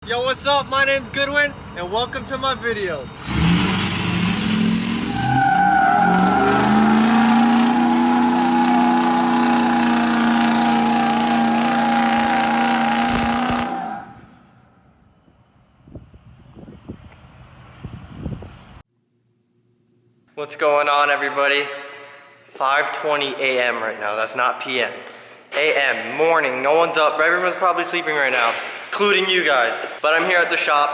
Yo, what's up? My name's Goodwin, and welcome to my videos. What's going on, everybody? 5:20 a.m. right now. That's not p.m. a.m. morning. No one's up. Everyone's probably sleeping right now, including you guys. But I'm here at the shop.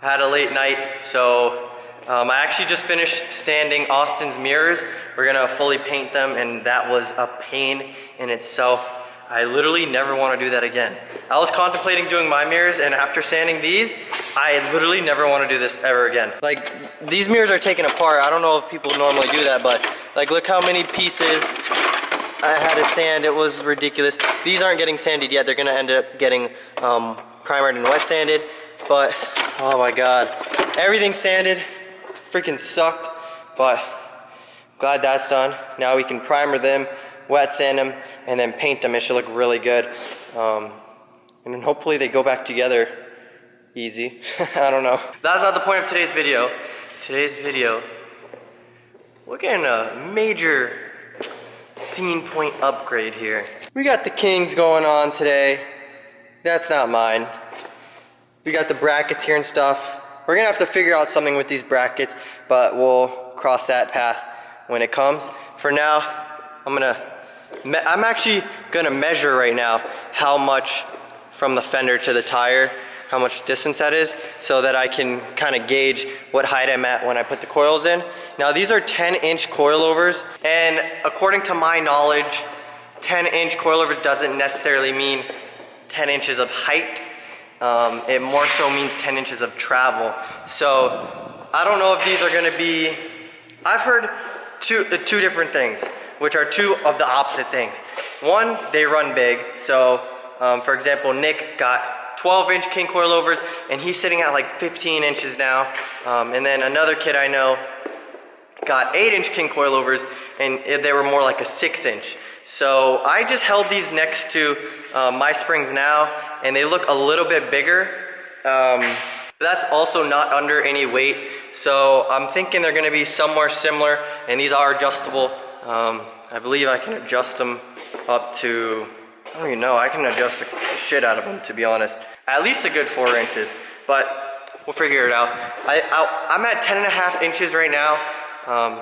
I had a late night, so I actually just finished sanding Austin's mirrors. We're gonna fully paint them, and that was a pain in itself. I literally never want to do that again. I was contemplating doing my mirrors, and after sanding these, I literally never want to do this ever again. Like, these mirrors are taken apart. I don't know if people normally do that, but like, look how many pieces I had to sand. It was ridiculous. These aren't getting sanded yet. They're gonna end up getting primered and wet sanded, but oh my God. Everything's sanded. Freaking sucked, but glad that's done. Now we can primer them, wet sand them, and then paint them. It should look really good. And then hopefully they go back together easy. I don't know. That's not the point of today's video. Today's video, we're getting a major scene point upgrade here. We got the Kings going on today. That's not mine. We got the brackets here and stuff. We're gonna have to figure out something with these brackets, but we'll cross that path when it comes. For now, I'm actually gonna measure right now how much from the fender to the tire, how much distance that is, so that I can kind of gauge what height I'm at when I put the coils in. Now these are 10-inch coilovers, and according to my knowledge, 10-inch coilovers doesn't necessarily mean 10 inches of height. It more so means 10 inches of travel. So I don't know if these are gonna be, I've heard two different things, which are two of the opposite things. One, they run big. So for example, Nick got 12-inch King coilovers, and he's sitting at like 15 inches now. And then another kid I know got 8-inch King coilovers, and they were more like a 6-inch. So I just held these next to my springs now, and they look a little bit bigger. But that's also not under any weight. So I'm thinking they're gonna be somewhere similar, and these are adjustable. I believe I can adjust them up to, I don't even know, I can adjust the shit out of them, to be honest. At least a good 4 inches, but we'll figure it out. I'm at 10.5 inches right now.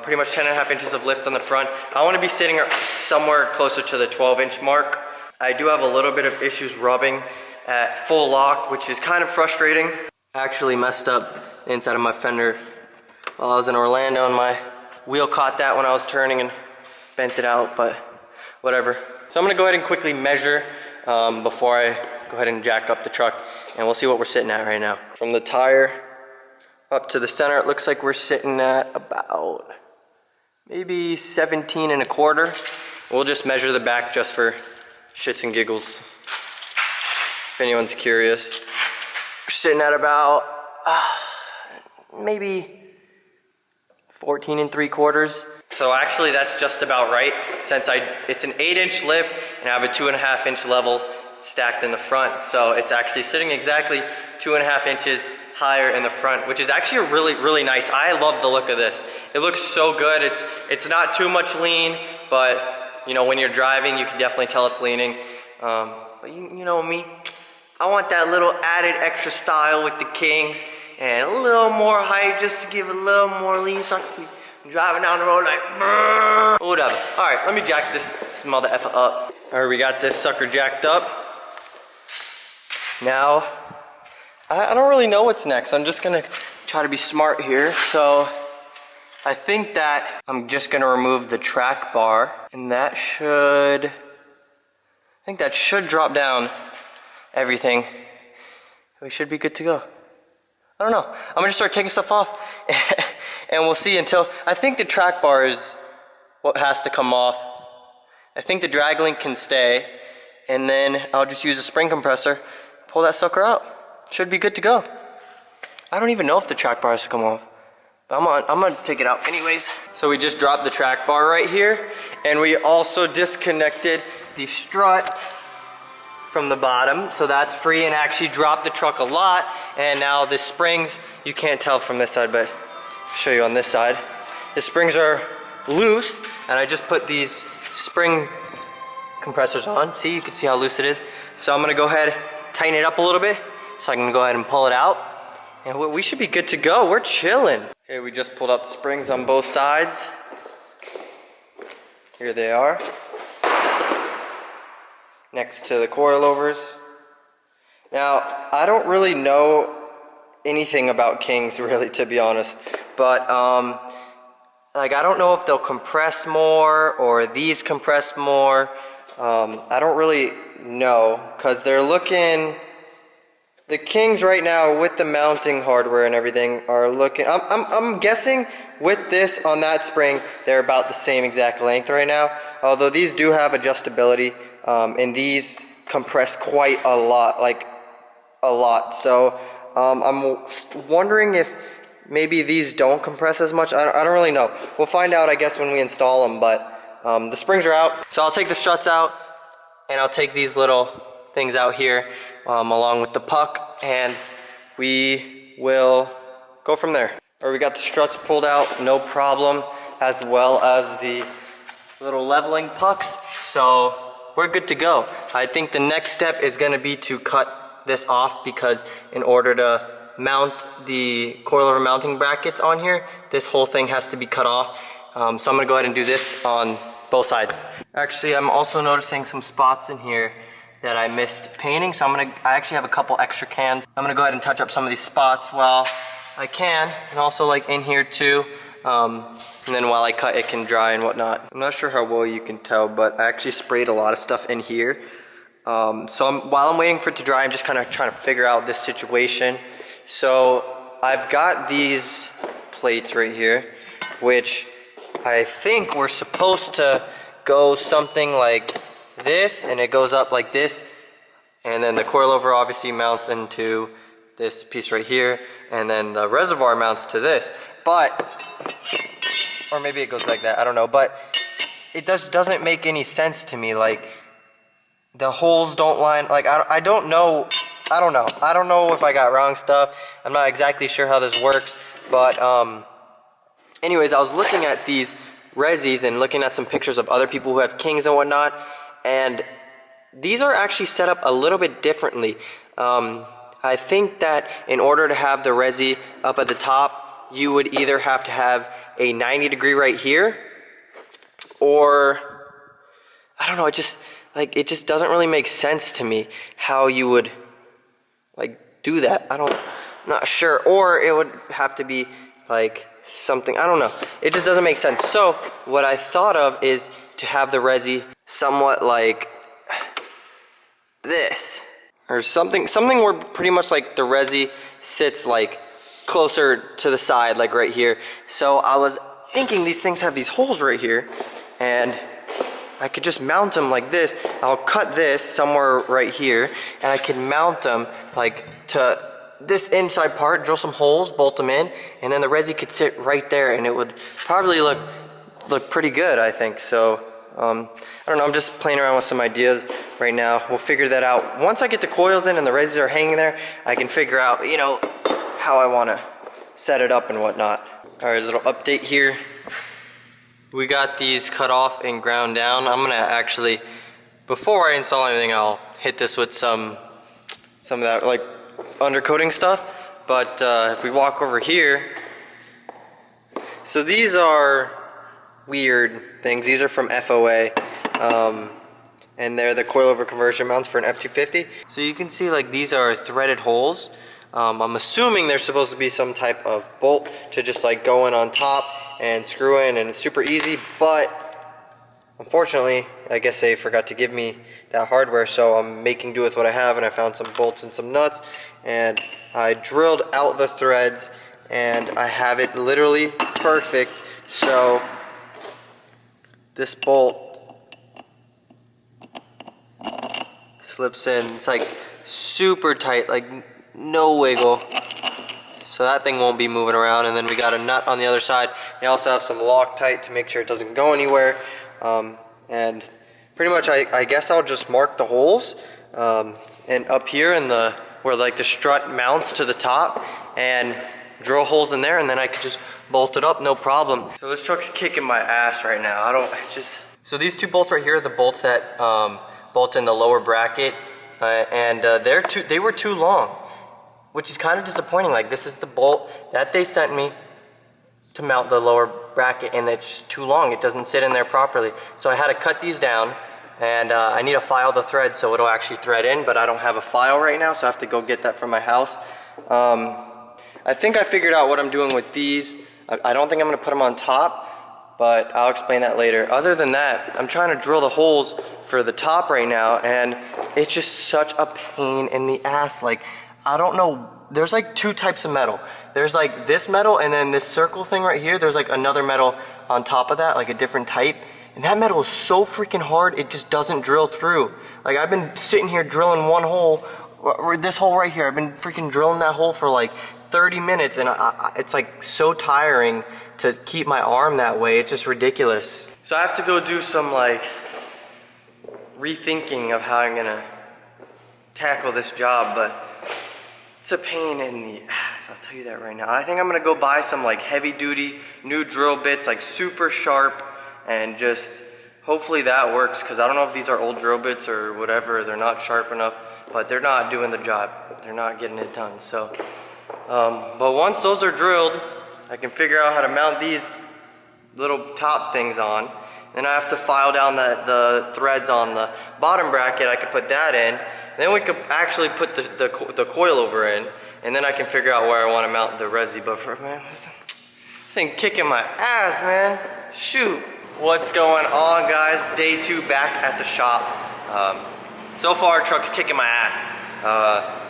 Pretty much 10.5 inches of lift on the front. I want to be sitting somewhere closer to the 12-inch mark. I do have a little bit of issues rubbing at full lock, which is kind of frustrating. I actually messed up inside of my fender while I was in Orlando, and my wheel caught that when I was turning and bent it out, but whatever. So I'm gonna go ahead and quickly measure before I go ahead and jack up the truck, and we'll see what we're sitting at right now. From the tire up to the center, it looks like we're sitting at about maybe 17.25. We'll just measure the back just for shits and giggles, if anyone's curious. We're sitting at about maybe 14.75. So actually that's just about right, since it's an 8-inch lift and I have a 2.5-inch level stacked in the front. So it's actually sitting exactly 2.5 inches higher in the front, which is actually really, really nice. I love the look of this. It looks so good. It's not too much lean, but you know, when you're driving, you can definitely tell it's leaning. But you know me, I want that little added extra style with the Kings and a little more height, just to give a little more lean, so I can be driving down the road like, brrr. Whatever. All right, let me jack this mother effer up. All right, we got this sucker jacked up. Now, I don't really know what's next. I'm just gonna try to be smart here. So I think that I'm just gonna remove the track bar, and that should, I think that should drop down everything. We should be good to go. I don't know. I'm gonna start taking stuff off and we'll see until, I think the track bar is what has to come off. I think the drag link can stay, and then I'll just use a spring compressor, pull that sucker out. Should be good to go. I don't even know if the track bar has to come off, but I'm gonna take it out anyways. So we just dropped the track bar right here, and we also disconnected the strut from the bottom, so that's free and actually dropped the truck a lot. And now the springs, you can't tell from this side, but I'll show you on this side. The springs are loose, and I just put these spring compressors on. See, you can see how loose it is. So I'm gonna go ahead, tighten it up a little bit, so I can go ahead and pull it out. And we should be good to go. We're chilling. Okay, we just pulled out the springs on both sides. Here they are. Next to the coilovers. Now, I don't really know anything about Kings, really, to be honest. But, like, I don't know if they'll compress more or these compress more. I don't really know, because they're looking... The Kings right now, with the mounting hardware and everything, are looking... I'm guessing with this on that spring, they're about the same exact length right now. Although these do have adjustability, and these compress quite a lot, like a lot. So I'm wondering if maybe these don't compress as much. I don't really know. We'll find out, I guess, when we install them. But the springs are out. So I'll take the struts out, and I'll take these little things out here along with the puck, and we will go from there. We got the struts pulled out, no problem, as well as the little leveling pucks, so we're good to go. I think the next step is going to be to cut this off, because in order to mount the coilover mounting brackets on here, this whole thing has to be cut off. So I'm going to go ahead and do this on both sides. Actually, I'm also noticing some spots in here that I missed painting, so I actually have a couple extra cans. I'm gonna go ahead and touch up some of these spots while I can, and also like in here too. And then while I cut, it can dry and whatnot. I'm not sure how well you can tell, but I actually sprayed a lot of stuff in here. While I'm waiting for it to dry, I'm just kind of trying to figure out this situation. So I've got these plates right here, which I think were supposed to go something like this, and it goes up like this, and then the coilover obviously mounts into this piece right here, and then the reservoir mounts to this. But, or maybe it goes like that, I don't know, but it doesn't make any sense to me. Like, the holes don't line, like, I don't know if I got wrong stuff. I'm not exactly sure how this works, but anyways, I was looking at these resis and looking at some pictures of other people who have Kings and whatnot, and these are actually set up a little bit differently. I think that in order to have the resi up at the top, you would either have to have a 90 degree right here, or I don't know, it just doesn't really make sense to me how you would like do that. I'm not sure. Or it would have to be like something, I don't know. It just doesn't make sense. So what I thought of is to have the resi somewhat like this, or something where pretty much like the resi sits like closer to the side, like right here. So I was thinking these things have these holes right here, and I could just mount them like this. I'll cut this somewhere right here, and I can mount them like to this inside part, drill some holes, bolt them in, and then the resi could sit right there, and it would probably look pretty good, I think. So I don't know, I'm just playing around with some ideas right now. We'll figure that out. Once I get the coils in and the resis are hanging there, I can figure out, you know, how I want to set it up and whatnot. Alright, a little update here. We got these cut off and ground down. I'm gonna actually, before I install anything, I'll hit this with some of that like undercoating stuff. But if we walk over here, so these are weird things. These are from FOA, and they're the coilover conversion mounts for an F250. So you can see like these are threaded holes. I'm assuming there's supposed to be some type of bolt to just like go in on top and screw in, and it's super easy, but unfortunately I guess they forgot to give me that hardware, so I'm making do with what I have, and I found some bolts and some nuts, and I drilled out the threads, and I have it literally perfect. So this bolt slips in, it's like super tight, like no wiggle, so that thing won't be moving around. And then we got a nut on the other side. We also have some Loctite to make sure it doesn't go anywhere, and pretty much I guess I'll just mark the holes and up here in the, where like the strut mounts to the top, and drill holes in there, and then I could just bolt it up, no problem. So this truck's kicking my ass right now. So these two bolts right here are the bolts that bolt in the lower bracket, and they were too long, which is kind of disappointing. Like, this is the bolt that they sent me to mount the lower bracket, and it's just too long. It doesn't sit in there properly. So I had to cut these down, and I need to file the thread so it'll actually thread in, but I don't have a file right now, so I have to go get that from my house. I think I figured out what I'm doing with these. I don't think I'm gonna put them on top, but I'll explain that later. Other than that, I'm trying to drill the holes for the top right now, and it's just such a pain in the ass. Like, I don't know, there's like two types of metal. There's like this metal, and then this circle thing right here, there's like another metal on top of that, like a different type. And that metal is so freaking hard, it just doesn't drill through. Like, I've been sitting here drilling one hole, or this hole right here, I've been freaking drilling that hole for like 30 minutes, and it's like so tiring to keep my arm that way. It's just ridiculous. So I have to go do some like rethinking of how I'm gonna tackle this job, but it's a pain in the ass, I'll tell you that right now. I think I'm gonna go buy some like heavy duty new drill bits, like super sharp, and just hopefully that works, because I don't know if these are old drill bits or whatever, they're not sharp enough, but they're not doing the job. They're not getting it done. So, but once those are drilled, I can figure out how to mount these little top things on. Then I have to file down the threads on the bottom bracket. I could put that in. Then we could actually put the coilover in, and then I can figure out where I want to mount the resi. But man, this thing kicking my ass, man. Shoot. What's going on, guys? Day 2 back at the shop. So far, truck's kicking my ass.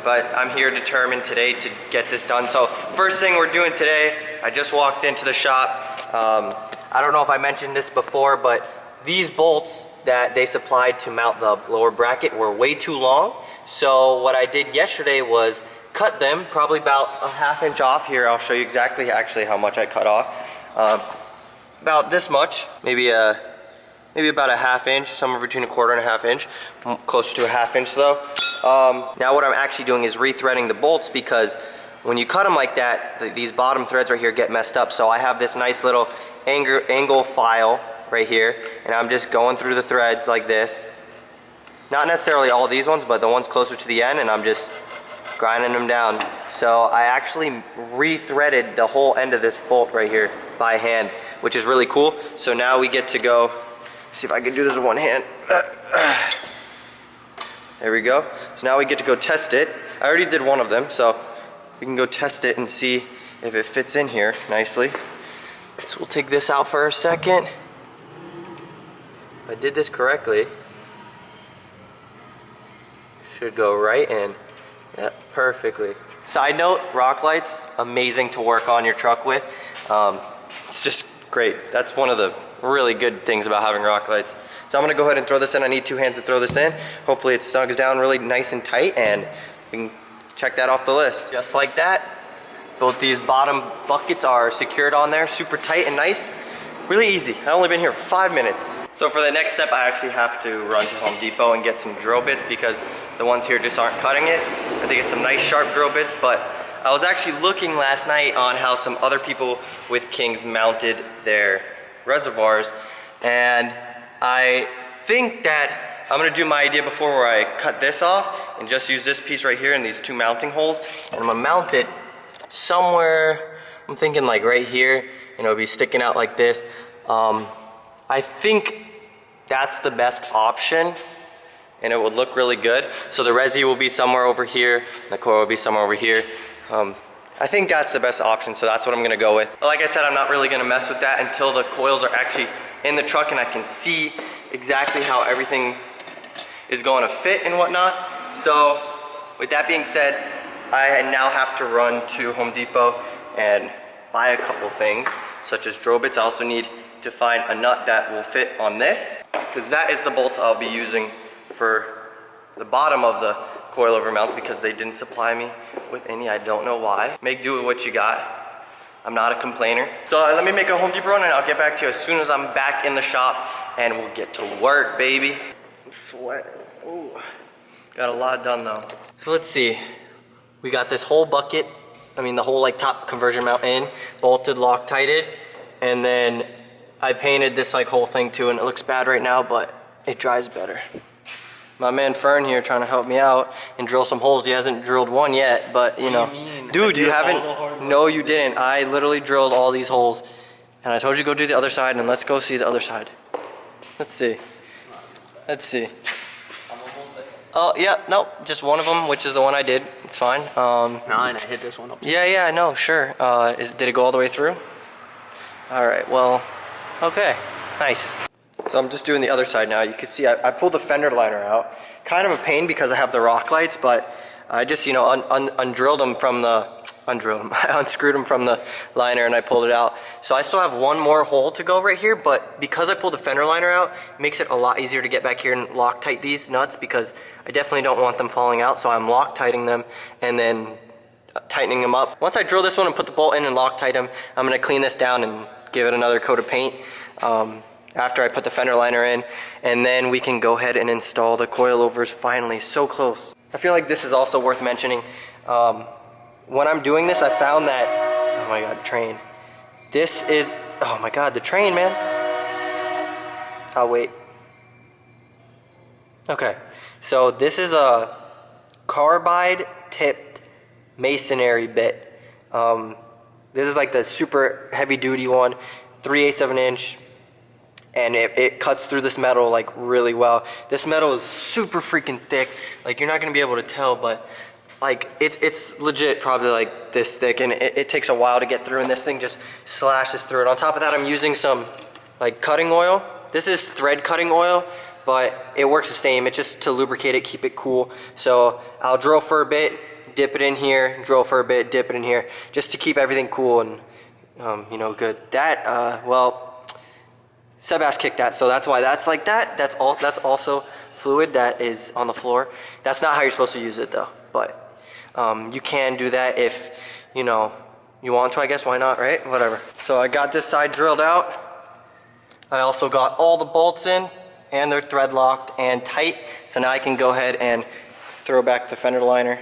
But I'm here determined today to get this done. So first thing we're doing today, I just walked into the shop. I don't know if I mentioned this before, but these bolts that they supplied to mount the lower bracket were way too long. So what I did yesterday was cut them probably about a ½ inch off here. I'll show you exactly actually how much I cut off. About this much, maybe about a ½ inch, somewhere between 1/4 and a ½ inch, closer to a ½ inch though. Now what I'm actually doing is rethreading the bolts, because when you cut them like that, these bottom threads right here get messed up. So I have this nice little angle file right here, and I'm just going through the threads like this. Not necessarily all these ones, but the ones closer to the end, and I'm just grinding them down. So I actually rethreaded the whole end of this bolt right here by hand, which is really cool. So now we get to go, see if I can do this with one hand. There we go. So now we get to go test it. I already did one of them, so we can go test it and see if it fits in here nicely. So we'll take this out for a second. If I did this correctly, should go right in. Yep, perfectly. Side note, rock lights, amazing to work on your truck with. It's just great. That's one of the really good things about having rock lights. So I'm gonna go ahead and throw this in. I need 2 hands to throw this in. Hopefully it snugs down really nice and tight, and we can check that off the list. Just like that, both these bottom buckets are secured on there, super tight and nice. Really easy. I've only been here for 5 minutes. So for the next step, I actually have to run to Home Depot and get some drill bits, because the ones here just aren't cutting it. I have to get some nice sharp drill bits, but I was actually looking last night on how some other people with Kings mounted their reservoirs, and I think that I'm gonna do my idea before, where I cut this off and just use this piece right here in these 2 mounting holes, and I'm gonna mount it somewhere, I'm thinking like right here, and it'll be sticking out like this. I think that's the best option, and it would look really good. So the resi will be somewhere over here, and the coil will be somewhere over here. I think that's the best option, so that's what I'm gonna go with. But like I said, I'm not really gonna mess with that until the coils are actually in the truck and I can see exactly how everything is going to fit and whatnot. So with that being said, I now have to run to Home Depot and buy a couple things, such as drill bits. I also need to find a nut that will fit on this, because that is the bolts I'll be using for the bottom of the coilover mounts, because they didn't supply me with any. I don't know why. Make do with what you got. I'm not a complainer. So let me make a Home Depot run, and I'll get back to you as soon as I'm back in the shop, and we'll get to work, baby. I'm sweating. Ooh. Got a lot done though. So let's see. We got this whole bucket, the whole like top conversion mount in, bolted, Loctited, and then I painted this like whole thing too, and it looks bad right now, but it dries better. My man Fern here trying to help me out and drill some holes. He hasn't drilled one yet, but you know. Dude, you haven't? No, you didn't. I literally drilled all these holes. And I told you to go do the other side, and let's go see the other side. Let's see. Let's see. Oh, yeah, no, just one of them, which is the one I did. It's fine. 9, I hit this one up. Yeah, I know, sure. Did it go all the way through? All right, well, okay, nice. So I'm just doing the other side now. You can see I pulled the fender liner out. Kind of a pain because I have the rock lights, but I just, undrilled them from the, I unscrewed them from the liner and I pulled it out. So I still have one more hole to go right here, but because I pulled the fender liner out, it makes it a lot easier to get back here and Loctite these nuts because I definitely don't want them falling out. So I'm Loctiting them and then tightening them up. Once I drill this one and put the bolt in and Loctite them, I'm gonna clean this down and give it another coat of paint. After I put the fender liner in, and then we can go ahead and install the coilovers finally. So close. I feel like this is also worth mentioning. When I'm doing this, I found that, oh my God, train. This is, oh my God, the train, man. Oh, wait. Okay, so this is a carbide tipped masonry bit. This is like the super heavy duty one, 3/8 of an inch. And it cuts through this metal like really well. This metal is super freaking thick. Like you're not gonna be able to tell, but like it's legit probably like this thick, and it takes a while to get through, and this thing just slashes through it. On top of that, I'm using some like cutting oil. This is thread cutting oil, but it works the same. It's just to lubricate it, keep it cool. So I'll drill for a bit, dip it in here, drill for a bit, dip it in here, just to keep everything cool and good. That well, Sebas kicked that, so that's why that's like that. That's also fluid that is on the floor. That's not how you're supposed to use it though, but you can do that if you want to, I guess. Why not, right? Whatever. So I got this side drilled out. I also got all the bolts in, and they're thread locked and tight. So now I can go ahead and throw back the fender liner,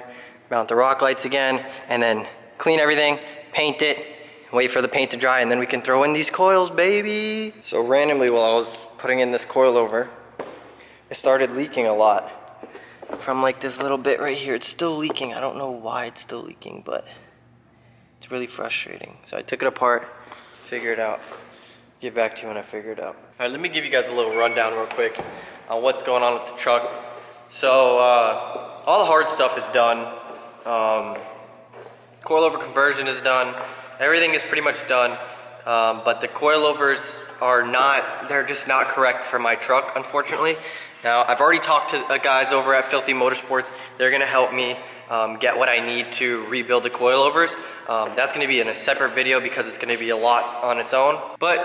mount the rock lights again, and then clean everything, paint it, wait for the paint to dry, and then we can throw in these coils, baby. So randomly while I was putting in this coilover, it started leaking a lot. From like this little bit right here, it's still leaking. I don't know why it's still leaking, but it's really frustrating. So I took it apart, figured it out. Get back to you when I figure it out. All right, let me give you guys a little rundown real quick on what's going on with the truck. So all the hard stuff is done. Coilover conversion is done. Everything is pretty much done, but the coilovers they're just not correct for my truck, unfortunately. Now, I've already talked to the guys over at Filthy Motorsports. They're gonna help me get what I need to rebuild the coilovers. That's gonna be in a separate video because it's gonna be a lot on its own, but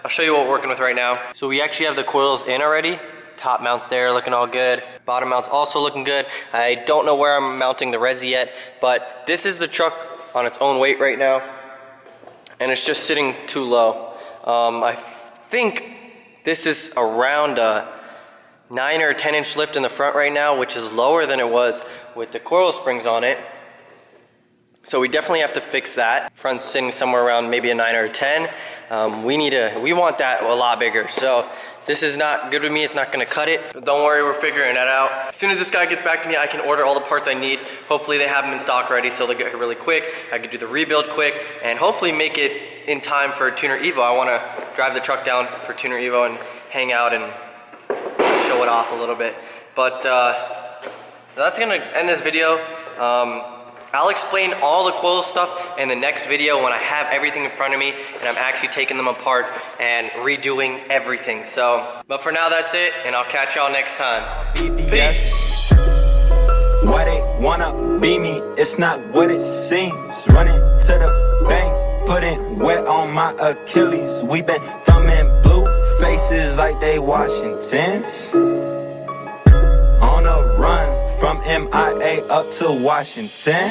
I'll show you what we're working with right now. So we actually have the coils in already. Top mount's there, looking all good. Bottom mount's also looking good. I don't know where I'm mounting the resi yet, but this is the truck on its own weight right now, and it's just sitting too low. I think this is around a 9 or 10 inch lift in the front right now, which is lower than it was with the coil springs on it. So we definitely have to fix that. Front's sitting somewhere around maybe a 9 or a 10. We want that a lot bigger. So this is not good with me, it's not gonna cut it. But don't worry, we're figuring that out. As soon as this guy gets back to me, I can order all the parts I need. Hopefully they have them in stock already, so they'll get here really quick. I can do the rebuild quick, and hopefully make it in time for Tuner Evo. I wanna drive the truck down for Tuner Evo and hang out and show it off a little bit. But that's gonna end this video. I'll explain all the coil stuff in the next video when I have everything in front of me and I'm actually taking them apart and redoing everything. So, but for now that's it, and I'll catch y'all next time. Peace. Why they wanna be me? It's not what it seems. Running to the bank, putting wet on my Achilles. We been thumbing blue faces like they Washingtons. On a run from MIA up to Washington.